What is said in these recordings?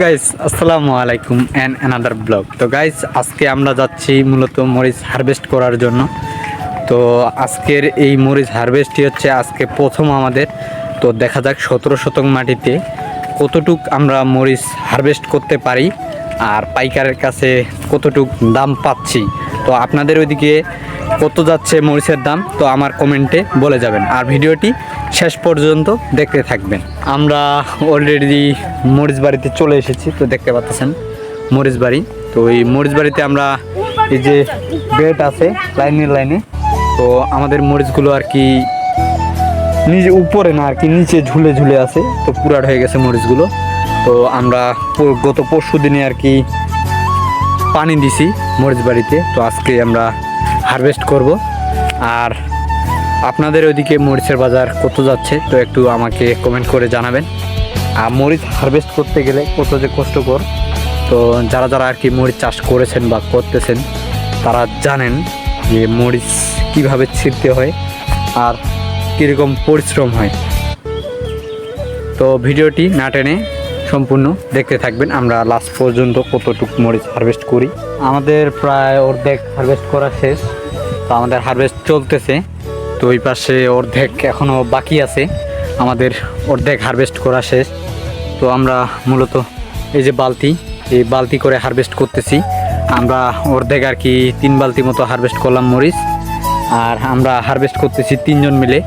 Guys আসসালামু আলাইকুম and another blog. তো গাইস আজকে আমরা যাচ্ছি মূলত মরিচ হারভেস্ট করার জন্য। তো আজকের এই মরিচ হারভেস্টই হচ্ছে আজকে প্রথম আমাদের। তো দেখা যাক 17 শতক মাটিতে কতটুক আমরা মরিচ হারভেস্ট করতে পারি আর পাইকারের কাছে কতটুক দাম পাচ্ছি। তো আপনাদের ওইদিকে কত যাচ্ছে মরিচের দাম তো আমার কমেন্টে বলে যাবেন, আর ভিডিওটি শেষ পর্যন্ত দেখতে থাকবেন। আমরা অলরেডি মরিচ বাড়িতে চলে এসেছি। তো দেখতে পাচ্ছেন মরিচ বাড়ি। তো এই মরিচ বাড়িতে আমরা এই যে বেড আছে লাইনে লাইনে, তো আমাদের মরিচগুলো আর কি নিচে উপরে না আর কি নিচে ঝুলে ঝুলে আছে, তো পুরাট হয়ে গেছে মরিচগুলো। তো আমরা গত পরশু দিনে আর কি পানি দিছি মরিচ বাড়িতে। তো আজকে আমরা হারভেস্ট করব। আর আপনাদের ওইদিকে মরিচের বাজার কত যাচ্ছে তো একটু আমাকে কমেন্ট করে জানাবেন। আর মরিচ হারভেস্ট করতে গেলে কত যে কষ্টকর, তো যারা যারা আর কি মরিচ চাষ করেছেন বা করতেছেন তারা জানেন যে মরিচ কিভাবে ছিঁড়তে হয় আর কীরকম পরিশ্রম হয়। তো ভিডিওটি না টেনে সম্পূর্ণ দেখতে থাকবেন। আমরা লাস্ট পর্যন্ত কতটুকু মরিচ হারভেস্ট করি। আমাদের প্রায় অর্ধেক হারভেস্ট করা শেষ। তো আমাদের হারভেস্ট চলতেছে। তো ওই পাশে অর্ধেক এখনও বাকি আছে, আমাদের অর্ধেক হারভেস্ট করা শেষ। তো আমরা মূলত এই যে এই বালতি করে হারভেস্ট করতেছি। আমরা অর্ধেক আর কি 3 বালতি মতো হারভেস্ট করলাম মরিচ, আর আমরা হারভেস্ট করতেছি 3 জন মিলে।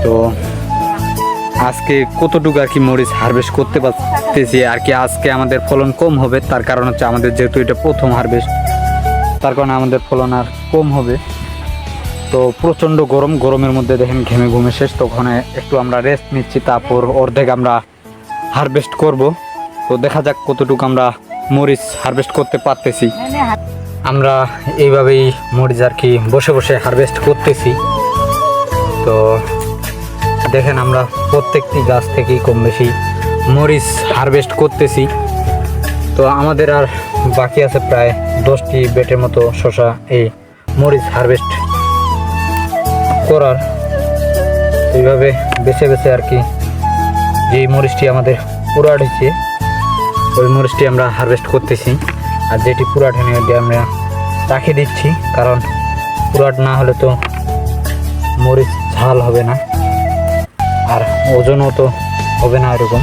তো আজকে কতটুকু আর কি মরিচ হারভেস্ট করতে পারতেছি আর কি। আজকে আমাদের ফলন কম হবে, তার কারণ হচ্ছে আমাদের যেহেতু এটা প্রথম হারভেস্ট, তার কারণে আমাদের ফলন আর কম হবে। তো প্রচণ্ড গরমের মধ্যে দেখেন ঘেমে ঘুমে শেষ, তখন একটু আমরা রেস্ট নিচ্ছি, তারপর অর্ধেক আমরা হারভেস্ট করব। তো দেখা যাক কতটুকু আমরা মরিচ হারভেস্ট করতে পারতেছি। আমরা এইভাবেই মরিচ আর কি বসে বসে হারভেস্ট করতেছি। তো দেখেন আমরা প্রত্যেকটি গাছ থেকেই কম বেশি মরিচ হারভেস্ট করতেছি। তো আমাদের আর বাকি আছে প্রায় 10টি বেটের মতো শসা এই মরিচ হারভেস্ট করার। এইভাবে বেছে বেছে আর কি যেই মরিচটি আমাদের পুরাট হয়েছে ওই মরিচটি আমরা হারভেস্ট করতেছি, আর যেটি পুরাট হয়নি ওইটি আমরা রাখে দিচ্ছি, কারণ পুরাট না হলে তো মরিচ ঝাল হবে না আর ওজনও তো হবে না এরকম।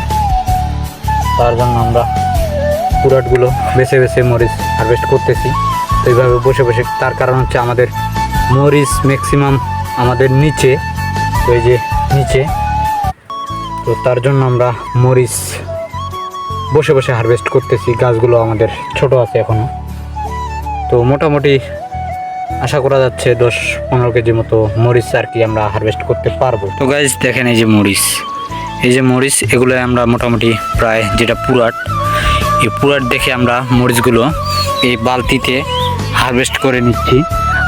তার জন্য আমরা পুরাটগুলো বেছে বেছে মরিচ হারভেস্ট করতেছি। তো এইভাবে বসে বসে, তার কারণ হচ্ছে আমাদের মরিচ ম্যাক্সিমাম আমাদের নিচে, ওই যে নিচে, তো তার জন্য আমরা মরিচ বসে বসে হারভেস্ট করতেছি। গাছগুলো আমাদের ছোট আছে এখনও। তো মোটামুটি আশা করা যাচ্ছে 10-15 কেজি মতো মরিচ আর কি আমরা হারভেস্ট করতে পারবো। তো গাইজ দেখেন এই যে মরিচ এগুলো আমরা মোটামুটি প্রায় যেটা পুরাট, এই পুরাট দেখে আমরা মরিচগুলো এই বালতিতে হারভেস্ট করে নিচ্ছি।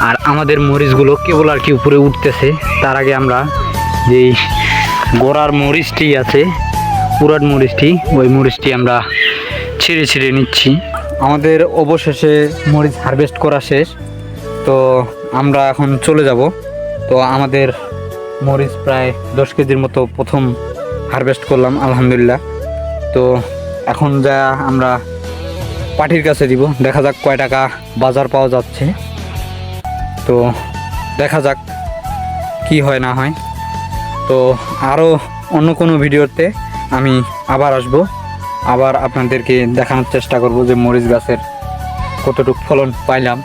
আর আমাদের মরিচগুলো কেবল আর কি উপরে উঠতেছে, তার আগে আমরা যেই গোড়ার মরিচটি আছে পুরাট মরিচটি, ওই মরিচটি আমরা ছিঁড়ে ছিঁড়ে নিচ্ছি। আমাদের অবশেষে মরিচ হারভেস্ট করা শেষ। তো আমরা এখন চলে যাব। তো আমাদের মরিচ প্রায় 10 কেজির মতো প্রথম হারভেস্ট করলাম আলহামদুলিল্লাহ। তো এখন যা আমরা পার্টির কাছে দিব, দেখা যাক কয় টাকা বাজার পাওয়া যাচ্ছে। তো দেখা যাক কি হয় না হয়। তো আরও অন্য কোনো ভিডিওতে আমি আবার আসব, আবার আপনাদেরকে দেখানোর চেষ্টা করব যে মরিচ গাছের কতটুকু ফলন পাইলাম।